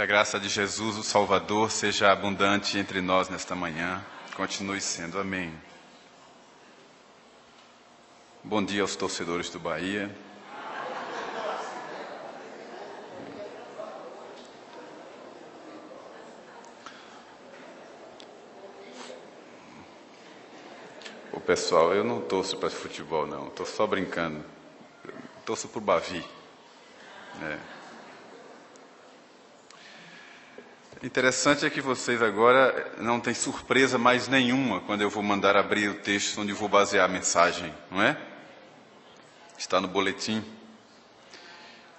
a graça de Jesus, o Salvador, seja abundante entre nós nesta manhã. Continue sendo. Amém. Bom dia aos torcedores do Bahia. Ô pessoal, eu não torço para futebol, não. Estou só brincando. Torço para o Bavi. Interessante é que vocês agora não têm surpresa mais nenhuma quando eu vou mandar abrir o texto onde vou basear a mensagem, não é? Está no boletim.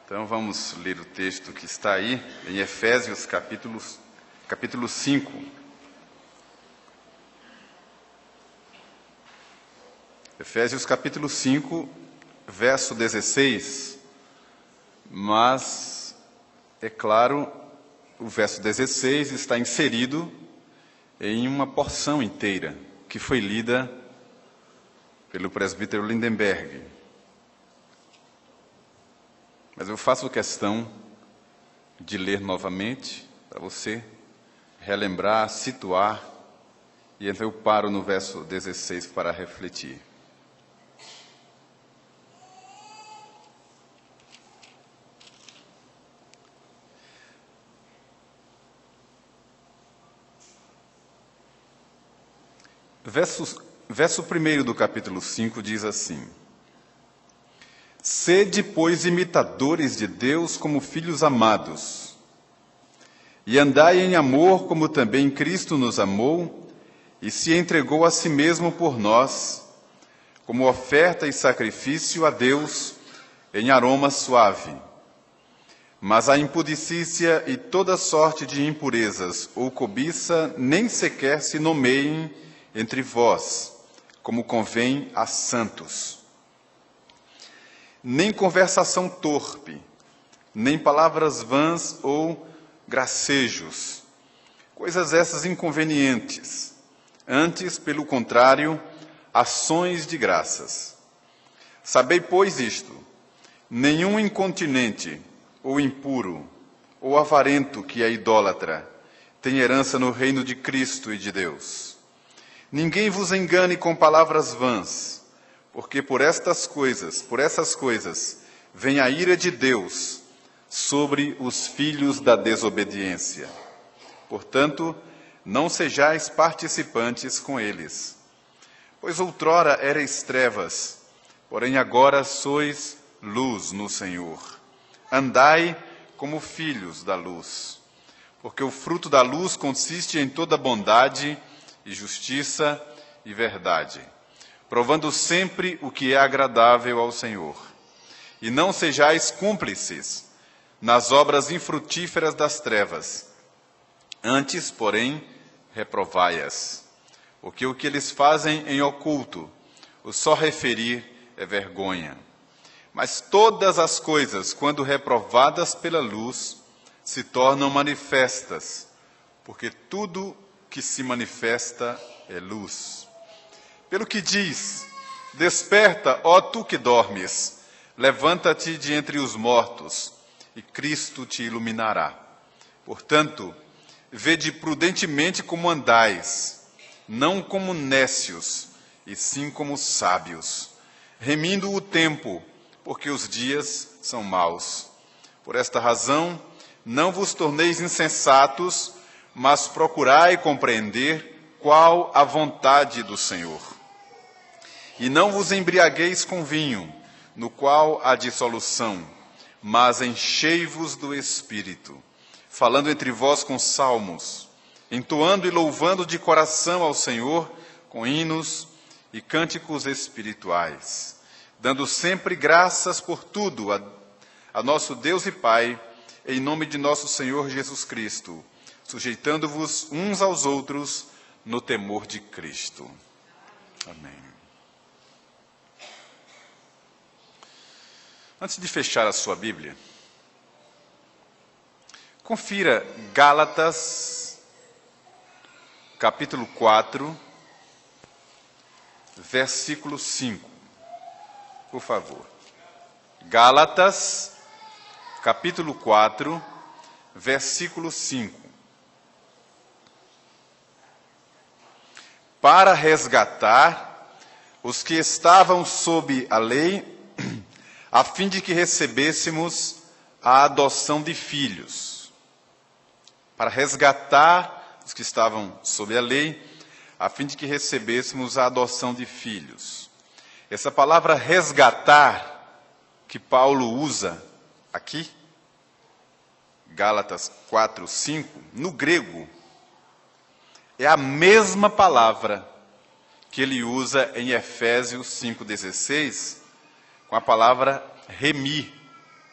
Então vamos ler o texto que está aí, em Efésios capítulo 5. Efésios capítulo 5, verso 16. Mas, é claro, o verso 16 está inserido em uma porção inteira, que foi lida pelo presbítero Lindenberg. Mas eu faço questão de ler novamente, para você relembrar, situar, e então eu paro no verso 16 para refletir. Verso 1 do capítulo 5 diz assim: Sede, pois, imitadores de Deus como filhos amados, e andai em amor como também Cristo nos amou e se entregou a si mesmo por nós, como oferta e sacrifício a Deus em aroma suave. Mas a impudicícia e toda sorte de impurezas ou cobiça nem sequer se nomeiem entre vós, como convém a santos. Nem conversação torpe, nem palavras vãs ou gracejos, coisas essas inconvenientes, antes, pelo contrário, ações de graças. Sabei, pois, isto: nenhum incontinente, ou impuro, ou avarento que é idólatra, tem herança no reino de Cristo e de Deus. Ninguém vos engane com palavras vãs, porque por essas coisas, vem a ira de Deus sobre os filhos da desobediência. Portanto, não sejais participantes com eles. Pois outrora erais trevas, porém agora sois luz no Senhor. Andai como filhos da luz, porque o fruto da luz consiste em toda bondade e justiça e verdade, provando sempre o que é agradável ao Senhor. E não sejais cúmplices nas obras infrutíferas das trevas, antes, porém, reprovai-as, porque o que eles fazem em oculto, o só referir é vergonha. Mas todas as coisas, quando reprovadas pela luz, se tornam manifestas, porque tudo que se manifesta é luz. Pelo que diz: Desperta, ó tu que dormes, levanta-te de entre os mortos, e Cristo te iluminará. Portanto, vede prudentemente como andais, não como nécios, e sim como sábios, remindo o tempo, porque os dias são maus. Por esta razão, não vos torneis insensatos, mas procurai compreender qual a vontade do Senhor. E não vos embriagueis com vinho, no qual há dissolução, mas enchei-vos do Espírito, falando entre vós com salmos, entoando e louvando de coração ao Senhor com hinos e cânticos espirituais, dando sempre graças por tudo a nosso Deus e Pai, em nome de nosso Senhor Jesus Cristo, sujeitando-vos uns aos outros no temor de Cristo. Amém. Antes de fechar a sua Bíblia, confira Gálatas, capítulo 4, versículo 5. Por favor. Gálatas, capítulo 4, versículo 5. Para resgatar os que estavam sob a lei, a fim de que recebêssemos a adoção de filhos. Para resgatar os que estavam sob a lei, a fim de que recebêssemos a adoção de filhos. Essa palavra resgatar, que Paulo usa aqui, Gálatas 4, 5, no grego, é a mesma palavra que ele usa em Efésios 5,16, com a palavra remir,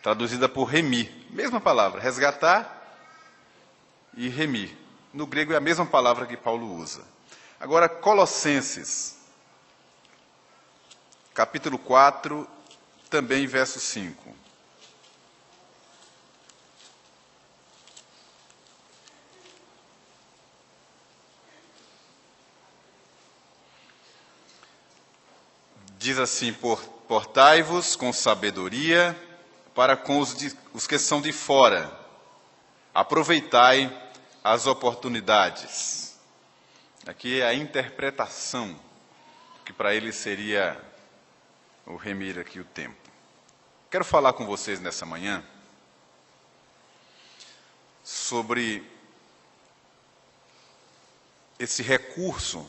traduzida por remir. Mesma palavra, resgatar e remir. No grego é a mesma palavra que Paulo usa. Agora, Colossenses, capítulo 4, também verso 5. Diz assim: portai-vos com sabedoria para com os que são de fora. Aproveitai as oportunidades. Aqui é a interpretação, que para ele seria o remir aqui o tempo. Quero falar com vocês nessa manhã sobre esse recurso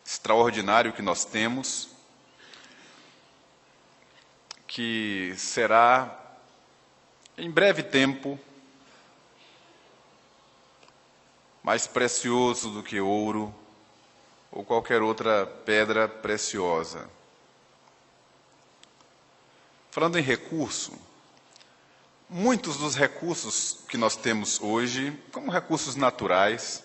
extraordinário que nós temos, que será, em breve tempo, mais precioso do que ouro ou qualquer outra pedra preciosa. Falando em recurso, muitos dos recursos que nós temos hoje, como recursos naturais,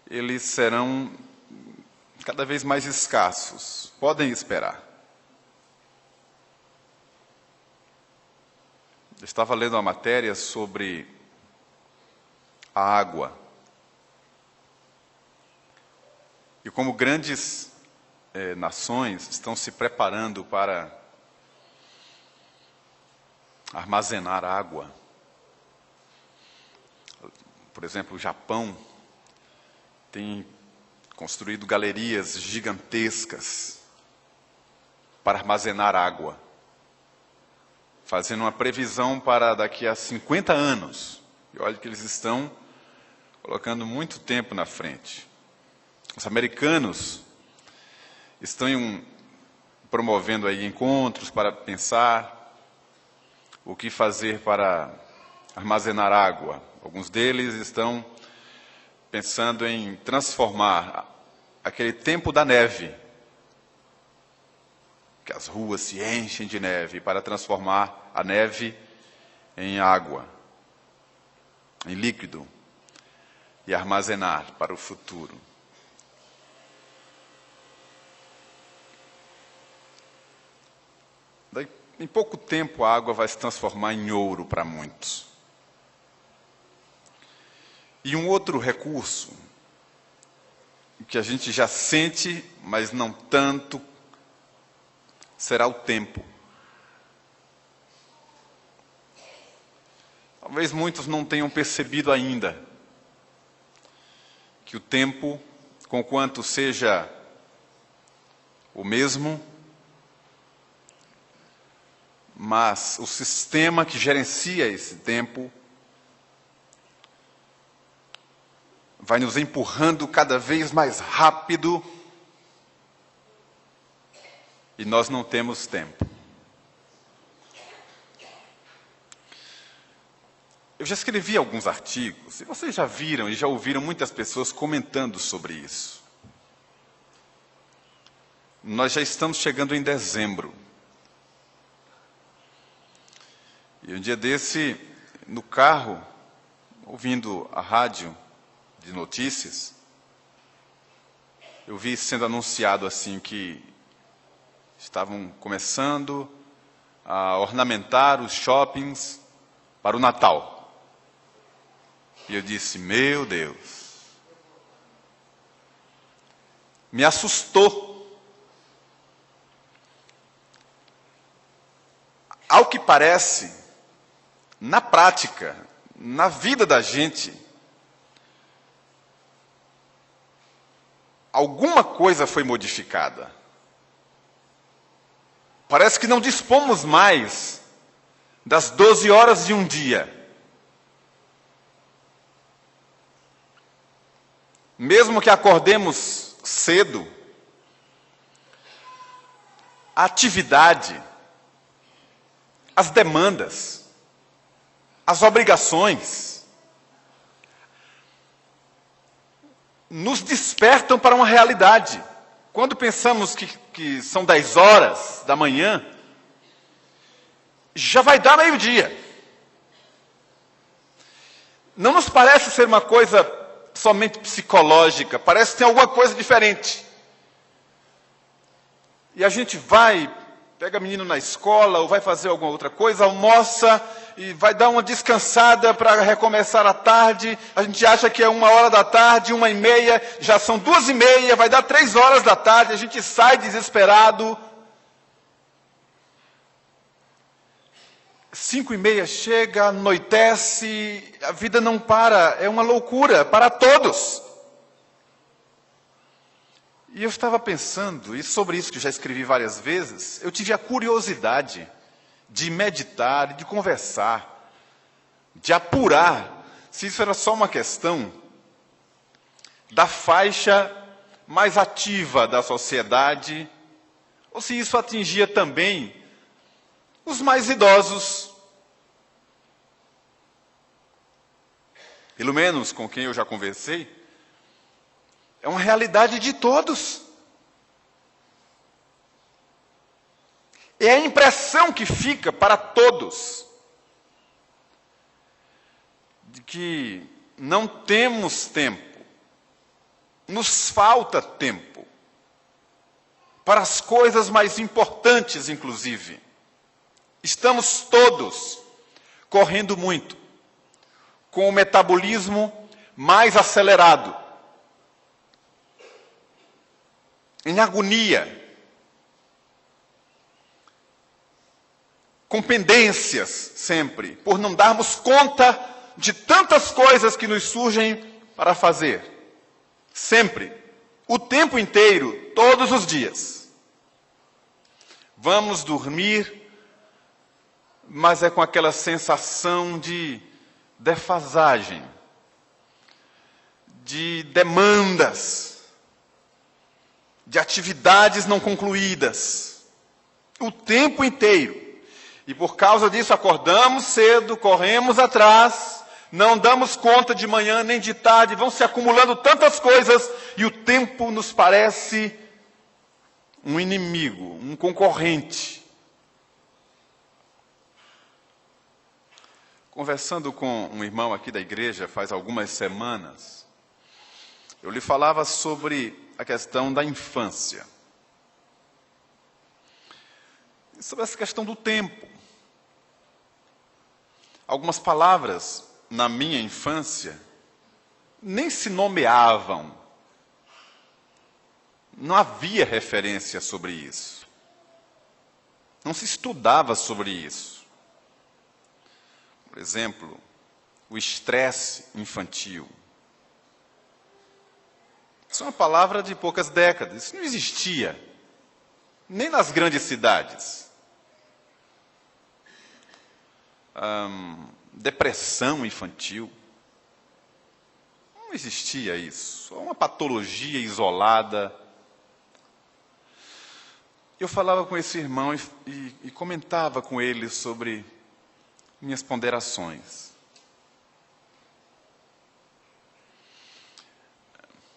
eles serão cada vez mais escassos. Podem esperar. Eu estava lendo uma matéria sobre a água. E como grandes nações estão se preparando para armazenar água. Por exemplo, o Japão tem construído galerias gigantescas para armazenar água, fazendo uma previsão para daqui a 50 anos. E olha que eles estão colocando muito tempo na frente. Os americanos estão promovendo aí encontros para pensar o que fazer para armazenar água. Alguns deles estão pensando em transformar aquele tempo da neve, que as ruas se enchem de neve, para transformar a neve em água, em líquido, e armazenar para o futuro. Daí, em pouco tempo, a água vai se transformar em ouro para muitos. E um outro recurso, que a gente já sente, mas não tanto, será o tempo. Talvez muitos não tenham percebido ainda que o tempo, conquanto seja o mesmo, mas o sistema que gerencia esse tempo vai nos empurrando cada vez mais rápido e nós não temos tempo. Eu já escrevi alguns artigos, e vocês já viram e já ouviram muitas pessoas comentando sobre isso. Nós já estamos chegando em dezembro. E um dia desse, no carro, ouvindo a rádio de notícias, eu vi sendo anunciado assim que estavam começando a ornamentar os shoppings para o Natal. E eu disse, meu Deus, me assustou. Ao que parece, na prática, na vida da gente, alguma coisa foi modificada. Parece que não dispomos mais das 12 horas de um dia. Mesmo que acordemos cedo, a atividade, as demandas, as obrigações, nos despertam para uma realidade. Quando pensamos que são 10 horas da manhã, já vai dar meio-dia. Não nos parece ser uma coisa somente psicológica, parece que tem alguma coisa diferente. E a gente vai, pega menino na escola, ou vai fazer alguma outra coisa, almoça, e vai dar uma descansada para recomeçar a tarde. A gente acha que é 13h, 1h30, já são 2h30, vai dar 3 horas da tarde, a gente sai desesperado. 5h30 chega, anoitece, a vida não para, é uma loucura para todos. E eu estava pensando, e sobre isso que já escrevi várias vezes, eu tive a curiosidade de meditar, de conversar, de apurar se isso era só uma questão da faixa mais ativa da sociedade, ou se isso atingia também os mais idosos. Pelo menos com quem eu já conversei, é uma realidade de todos. É a impressão que fica para todos de que não temos tempo, nos falta tempo para as coisas mais importantes, inclusive. Estamos todos correndo muito, com o metabolismo mais acelerado, em agonia, com pendências sempre, por não darmos conta de tantas coisas que nos surgem para fazer. Sempre, o tempo inteiro, todos os dias. Vamos dormir, mas é com aquela sensação de defasagem, de demandas, de atividades não concluídas, o tempo inteiro. E por causa disso acordamos cedo, corremos atrás, não damos conta de manhã nem de tarde, vão se acumulando tantas coisas e o tempo nos parece um inimigo, um concorrente. Conversando com um irmão aqui da igreja faz algumas semanas, eu lhe falava sobre a questão da infância. Sobre essa questão do tempo. Algumas palavras na minha infância nem se nomeavam. Não havia referência sobre isso. Não se estudava sobre isso. Por exemplo, o estresse infantil. Isso é uma palavra de poucas décadas. Isso não existia, nem nas grandes cidades. Depressão infantil. Não existia isso. É uma patologia isolada. Eu falava com esse irmão e comentava com ele sobre minhas ponderações.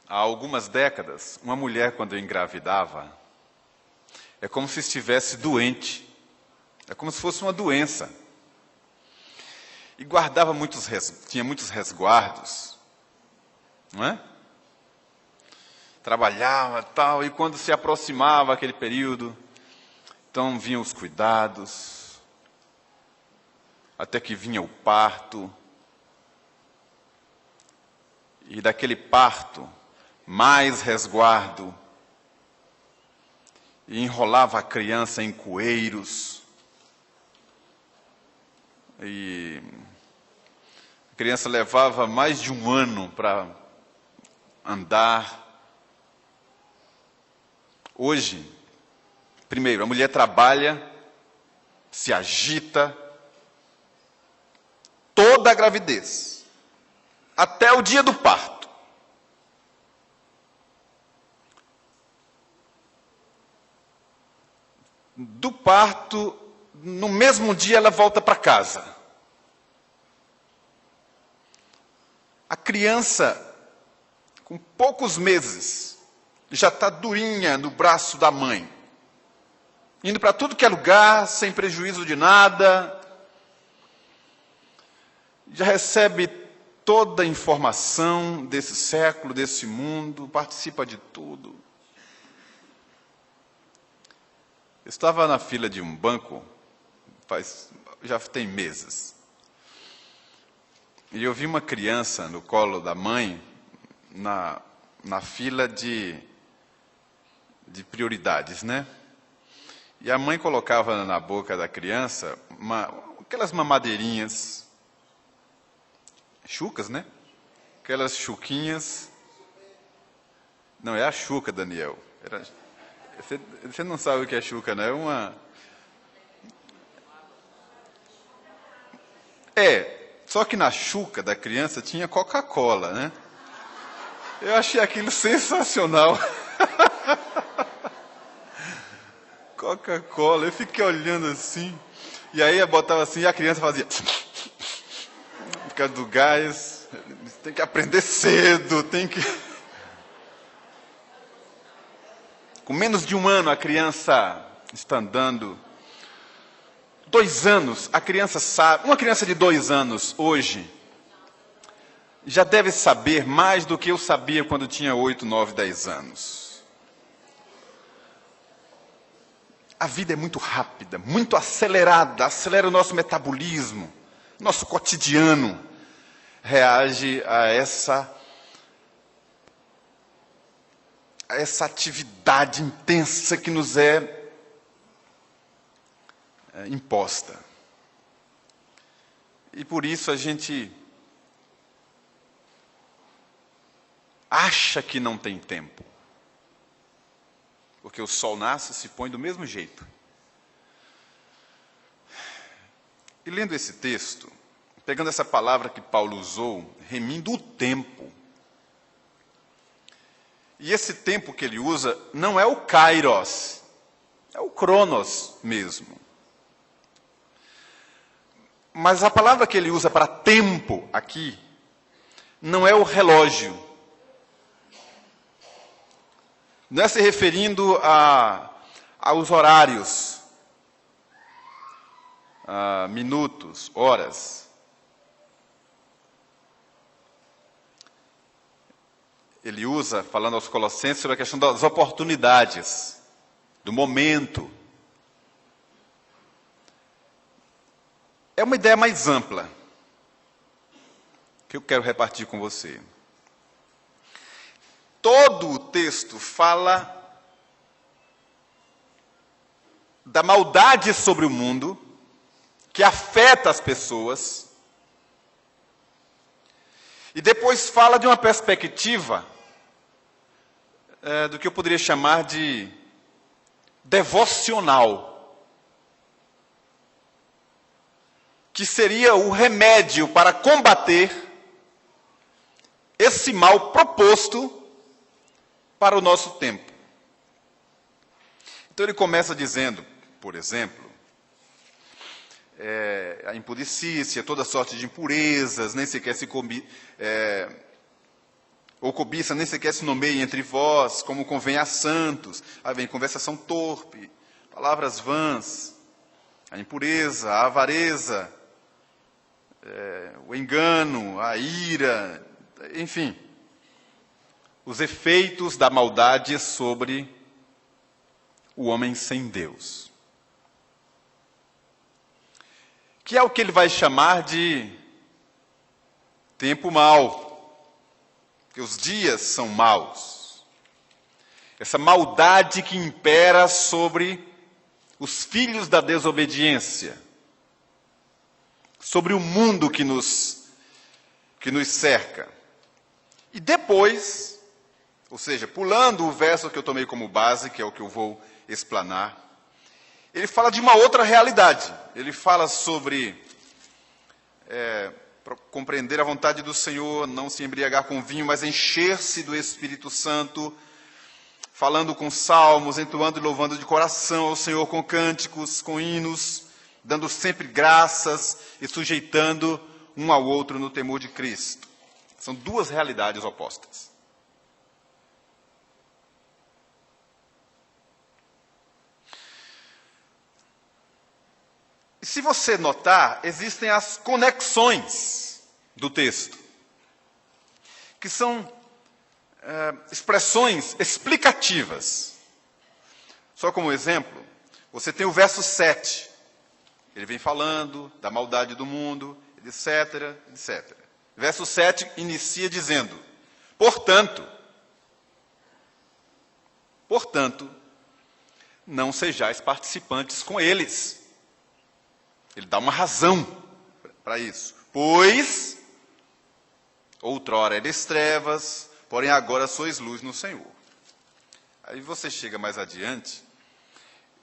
Há algumas décadas, uma mulher, quando engravidava, é como se estivesse doente. É como se fosse uma doença. E guardava tinha muitos resguardos. Não é? Trabalhava tal, e quando se aproximava aquele período, então vinham os cuidados, até que vinha o parto. E daquele parto, mais resguardo, e enrolava a criança em coeiros, e a criança levava mais de um ano para andar. Hoje, primeiro, a mulher trabalha, se agita, toda a gravidez, até o dia do parto. Do parto, no mesmo dia ela volta para casa. A criança, com poucos meses, já está durinha no braço da mãe, indo para tudo que é lugar, sem prejuízo de nada, já recebe toda a informação desse século, desse mundo, participa de tudo. Eu estava na fila de um banco, já tem meses, e eu vi uma criança no colo da mãe, na fila de prioridades, né? E a mãe colocava na boca da criança aquelas mamadeirinhas, chucas, né? Aquelas chuquinhas. Não, é a chuca, Daniel. Você não sabe o que é chuca, não? Só que na chuca da criança tinha Coca-Cola, né? Eu achei aquilo sensacional. Coca-Cola, eu fiquei olhando assim, e aí eu botava assim, e a criança fazia, por causa do gás, tem que aprender cedo, Com menos de um ano a criança está andando. 2 anos, a criança sabe, uma criança de 2 anos hoje, já deve saber mais do que eu sabia quando tinha 8, 9, 10 anos. A vida é muito rápida, muito acelerada, acelera o nosso metabolismo, nosso cotidiano reage a essa atividade intensa que nos é imposta. E por isso a gente acha que não tem tempo. Porque o sol nasce e se põe do mesmo jeito. E lendo esse texto, pegando essa palavra que Paulo usou, remindo o tempo. E esse tempo que ele usa não é o kairos, é o cronos mesmo. Mas a palavra que ele usa para tempo aqui, não é o relógio. Não é se referindo aos horários, a minutos, horas. Ele usa, falando aos Colossenses, sobre a questão das oportunidades, do momento. É uma ideia mais ampla, que eu quero repartir com você. Todo o texto fala da maldade sobre o mundo, que afeta as pessoas, e depois fala de uma perspectiva do que eu poderia chamar de devocional, que seria o remédio para combater esse mal proposto para o nosso tempo. Então ele começa dizendo, por exemplo, a impudicícia, toda sorte de impurezas, nem sequer ou cobiça, nem sequer se nomeie entre vós, como convém a santos. Aí vem conversação torpe, palavras vãs, a impureza, a avareza, o engano, a ira, enfim, os efeitos da maldade sobre o homem sem Deus. Que é o que ele vai chamar de tempo mau, que os dias são maus. Essa maldade que impera sobre os filhos da desobediência, sobre o mundo que nos cerca. E depois, ou seja, pulando o verso que eu tomei como base, que é o que eu vou explanar, ele fala de uma outra realidade. Ele fala sobre compreender a vontade do Senhor, não se embriagar com vinho, mas encher-se do Espírito Santo, falando com salmos, entoando e louvando de coração ao Senhor com cânticos, com hinos, dando sempre graças e sujeitando um ao outro no temor de Cristo. São duas realidades opostas. E se você notar, existem as conexões do texto, que são expressões explicativas. Só como exemplo, você tem o verso 7. Ele vem falando da maldade do mundo, etc, etc. Verso 7 inicia dizendo: Portanto, não sejais participantes com eles. Ele dá uma razão para isso. Pois, outrora eres trevas, porém agora sois luz no Senhor. Aí você chega mais adiante: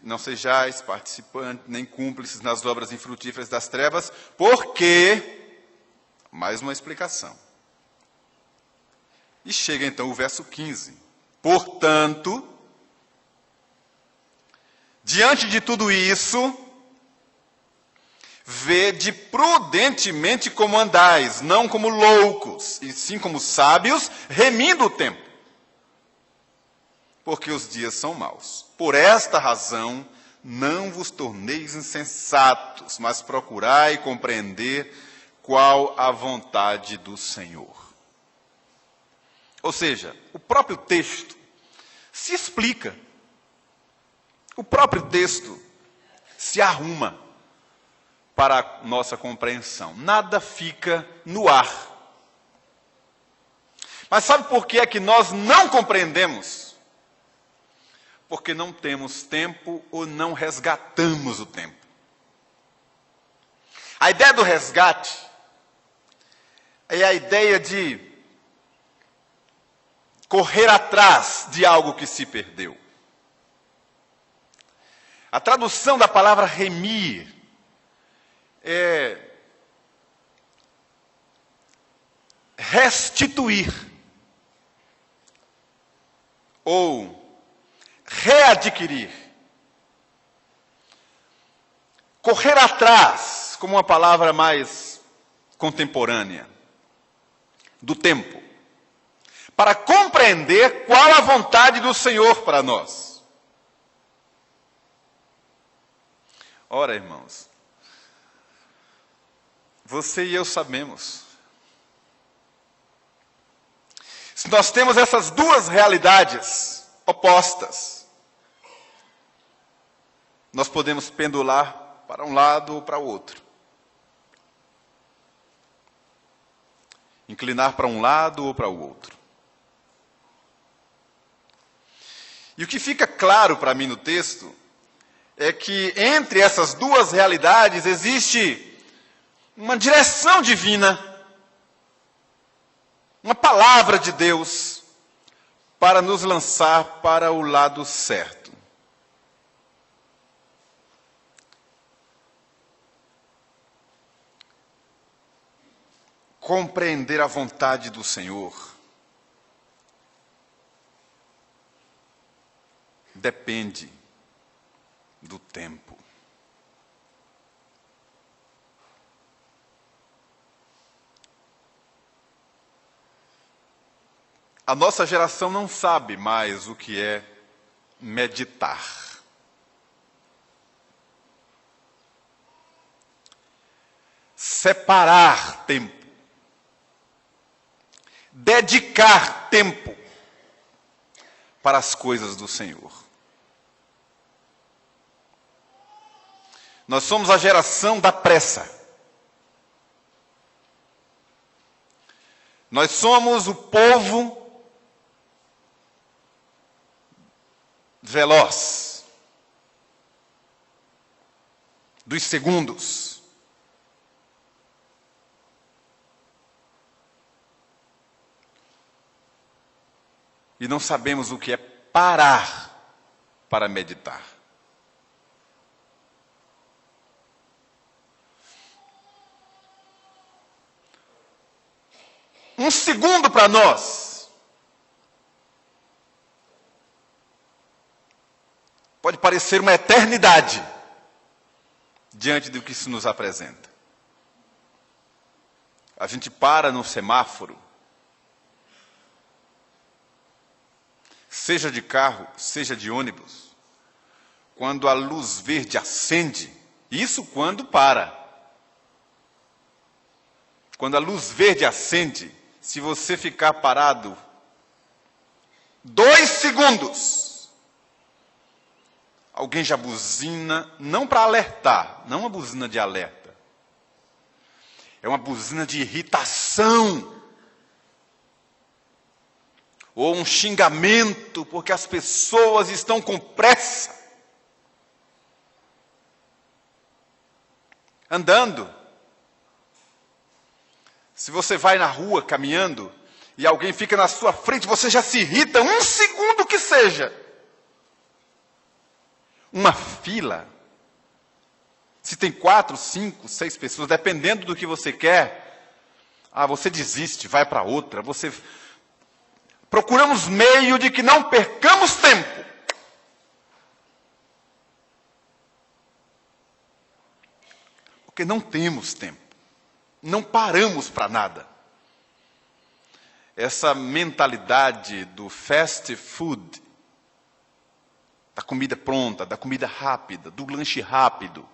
não sejais participantes, nem cúmplices nas obras infrutíferas das trevas, porque, mais uma explicação. E chega então o verso 15. Portanto, diante de tudo isso, vede prudentemente como andais, não como loucos, e sim como sábios, remindo o tempo. Porque os dias são maus. Por esta razão, não vos torneis insensatos, mas procurai compreender qual a vontade do Senhor. Ou seja, o próprio texto se explica. O próprio texto se arruma para a nossa compreensão. Nada fica no ar. Mas sabe por que é que nós não compreendemos? Porque não temos tempo ou não resgatamos o tempo. A ideia do resgate é a ideia de correr atrás de algo que se perdeu. A tradução da palavra remir é restituir ou readquirir. Correr atrás, como uma palavra mais contemporânea, do tempo, para compreender qual a vontade do Senhor para nós. Ora, irmãos, você e eu sabemos. Se nós temos essas duas realidades opostas, nós podemos pendular para um lado ou para o outro. Inclinar para um lado ou para o outro. E o que fica claro para mim no texto é que entre essas duas realidades existe uma direção divina, uma palavra de Deus para nos lançar para o lado certo. Compreender a vontade do Senhor depende do tempo. A nossa geração não sabe mais o que é meditar. Separar tempo. Dedicar tempo para as coisas do Senhor. Nós somos a geração da pressa. Nós somos o povo veloz, dos segundos. e não sabemos o que é parar para meditar. Um segundo para nós pode parecer uma eternidade diante do que se nos apresenta. A gente para no semáforo, seja de carro, seja de ônibus, quando a luz verde acende, isso quando para. Quando a luz verde acende, se você ficar parado 2 segundos, alguém já buzina, não para alertar, não uma buzina de alerta, é uma buzina de irritação, ou um xingamento, porque as pessoas estão com pressa, andando. Se você vai na rua caminhando e alguém fica na sua frente, você já se irrita 1 segundo que seja. Uma fila, se tem 4, 5, 6 pessoas, dependendo do que você quer, você desiste, vai para outra, procuramos meio de que não percamos tempo. Porque não temos tempo. Não paramos para nada. Essa mentalidade do fast food, da comida pronta, da comida rápida, do lanche rápido,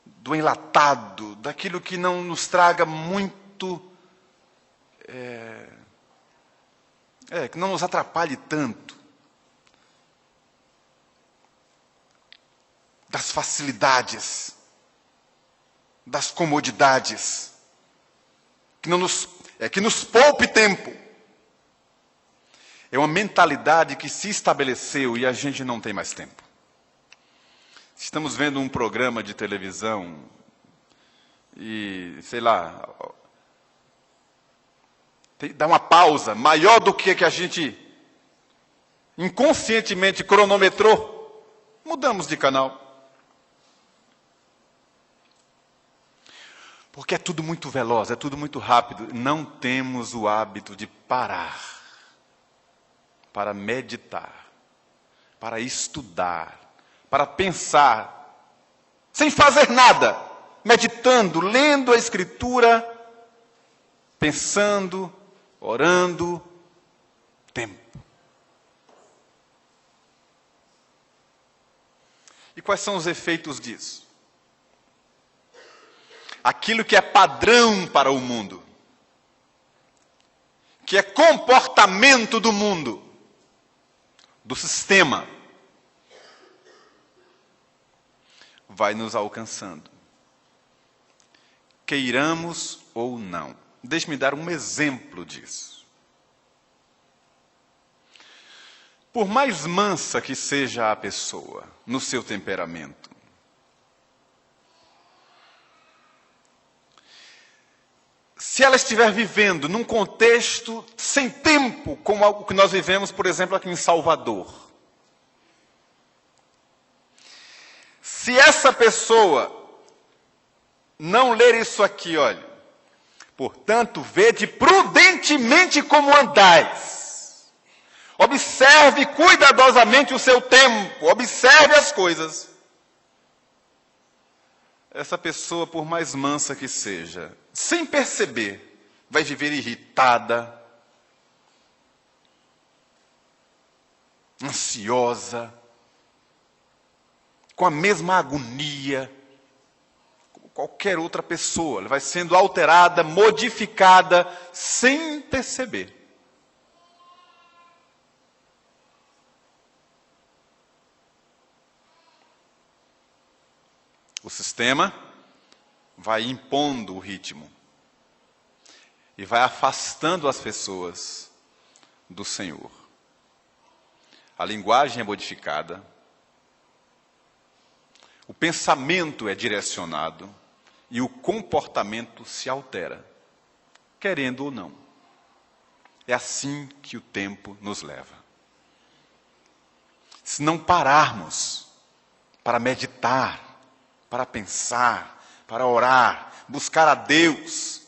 do enlatado, daquilo que não nos traga muito, que não nos atrapalhe tanto, das facilidades, das comodidades, que nos poupe tempo. É uma mentalidade que se estabeleceu e a gente não tem mais tempo. Estamos vendo um programa de televisão e, sei lá, dá uma pausa maior do que a gente inconscientemente cronometrou, mudamos de canal. Porque é tudo muito veloz, é tudo muito rápido. Não temos o hábito de parar, para meditar, para estudar, para pensar, sem fazer nada, meditando, lendo a Escritura, pensando, orando, tempo. E quais são os efeitos disso? Aquilo que é padrão para o mundo, que é comportamento do mundo, do sistema, vai nos alcançando, queiramos ou não. Deixe-me dar um exemplo disso. Por mais mansa que seja a pessoa no seu temperamento, se ela estiver vivendo num contexto sem tempo, como o que nós vivemos, por exemplo, aqui em Salvador. Se essa pessoa não ler isso aqui, olha, portanto, vede prudentemente como andais. Observe cuidadosamente o seu tempo, observe as coisas. Essa pessoa, por mais mansa que seja, sem perceber, vai viver irritada, ansiosa, com a mesma agonia, como qualquer outra pessoa. Ela vai sendo alterada, modificada, sem perceber. O sistema vai impondo o ritmo e vai afastando as pessoas do Senhor. A linguagem é modificada, o pensamento é direcionado e o comportamento se altera, querendo ou não. É assim que o tempo nos leva. Se não pararmos para meditar, para pensar, para orar, buscar a Deus,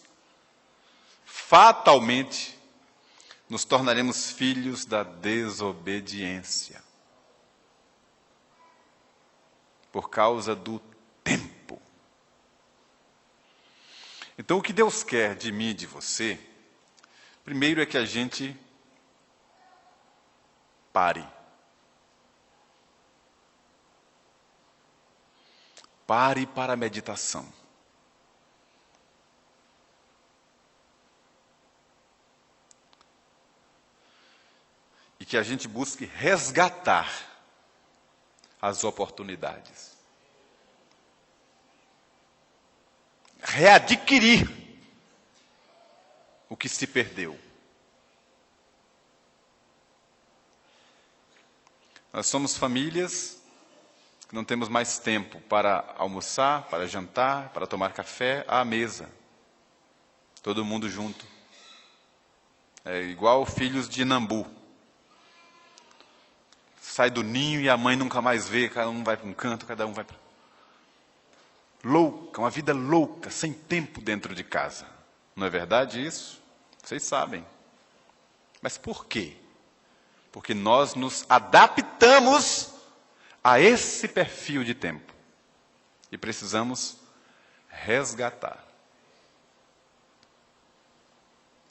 fatalmente nos tornaremos filhos da desobediência. Por causa do tempo. Então, o que Deus quer de mim e de você, primeiro é que a gente pare. Pare para a meditação. E que a gente busque resgatar as oportunidades. Readquirir o que se perdeu. Nós somos famílias que não temos mais tempo para almoçar, para jantar, para tomar café à mesa. Todo mundo junto. É igual filhos de Nambu. Sai do ninho e a mãe nunca mais vê, cada um vai para um canto, cada um vai para... Louca, uma vida louca, sem tempo dentro de casa. Não é verdade isso? Vocês sabem. Mas por quê? Porque nós nos adaptamos a esse perfil de tempo. E precisamos resgatar.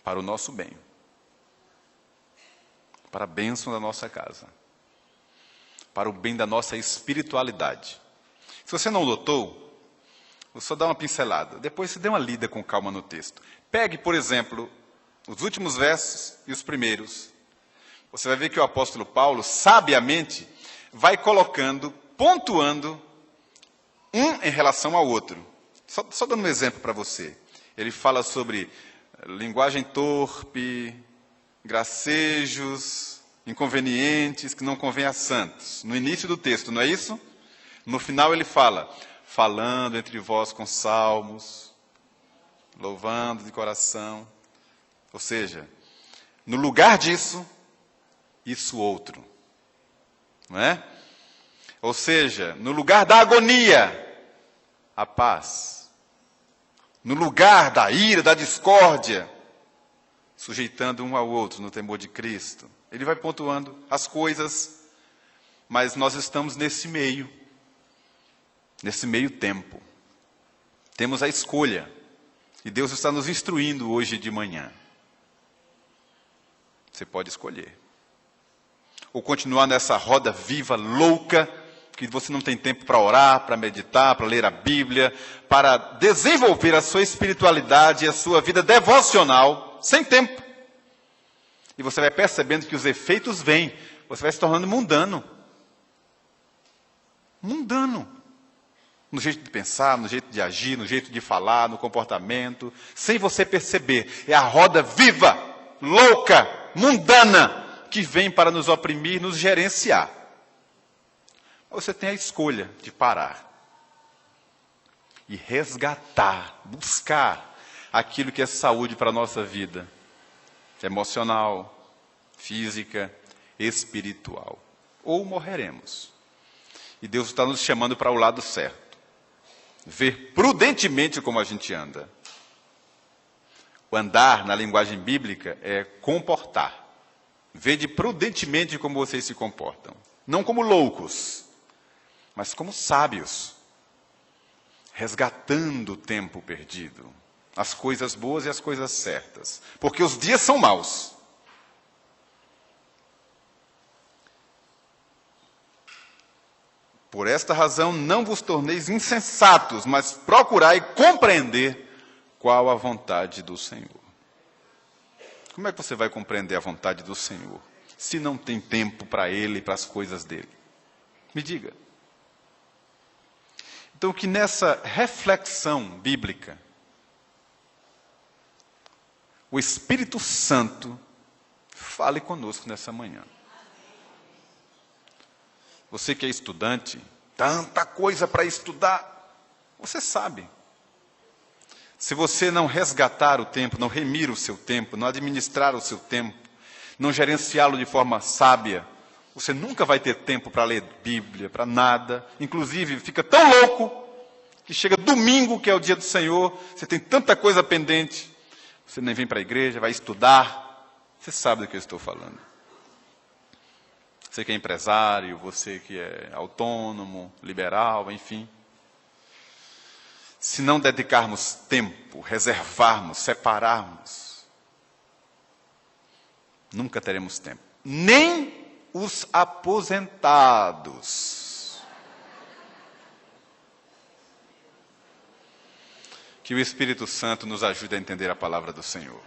Para o nosso bem. Para a bênção da nossa casa. Para o bem da nossa espiritualidade. Se você não notou, vou só dar uma pincelada. Depois você dê uma lida com calma no texto. Pegue, por exemplo, os últimos versos e os primeiros. Você vai ver que o apóstolo Paulo, sabiamente, vai colocando, pontuando, um em relação ao outro. Só dando um exemplo para você. Ele fala sobre linguagem torpe, gracejos, inconvenientes, que não convém a santos. No início do texto, não é isso? No final ele fala, falando entre vós com salmos, louvando de coração. Ou seja, no lugar disso, isso outro. Não é? Ou seja, no lugar da agonia, a paz. No lugar da ira, da discórdia, sujeitando um ao outro no temor de Cristo. Ele vai pontuando as coisas, mas nós estamos nesse meio tempo. Temos a escolha, e Deus está nos instruindo hoje de manhã. Você pode escolher. Ou continuar nessa roda viva, louca, que você não tem tempo para orar, para meditar, para ler a Bíblia, para desenvolver a sua espiritualidade e a sua vida devocional, sem tempo. E você vai percebendo que os efeitos vêm, você vai se tornando mundano. Mundano. No jeito de pensar, no jeito de agir, no jeito de falar, no comportamento, sem você perceber. É a roda viva, louca, mundana, que vem para nos oprimir, nos gerenciar. Você tem a escolha de parar e resgatar, buscar aquilo que é saúde para a nossa vida, emocional, física, espiritual. Ou morreremos. E Deus está nos chamando para o lado certo. Ver prudentemente como a gente anda. O andar, na linguagem bíblica, é comportar. Vede prudentemente como vocês se comportam. Não como loucos, mas como sábios. Resgatando o tempo perdido. As coisas boas e as coisas certas. Porque os dias são maus. Por esta razão, não vos torneis insensatos, mas procurai compreender qual a vontade do Senhor. Como é que você vai compreender a vontade do Senhor, se não tem tempo para Ele e para as coisas dEle? Me diga. Então, que nessa reflexão bíblica, o Espírito Santo fale conosco nessa manhã. Você que é estudante, tanta coisa para estudar, você sabe. Se você não resgatar o tempo, não remir o seu tempo, não administrar o seu tempo, não gerenciá-lo de forma sábia, você nunca vai ter tempo para ler Bíblia, para nada. Inclusive, fica tão louco que chega domingo, que é o dia do Senhor, você tem tanta coisa pendente, você nem vem para a igreja, vai estudar. Você sabe do que eu estou falando. Você que é empresário, você que é autônomo, liberal, enfim. Se não dedicarmos tempo, reservarmos, separarmos, nunca teremos tempo. Nem os aposentados. Que o Espírito Santo nos ajude a entender a palavra do Senhor.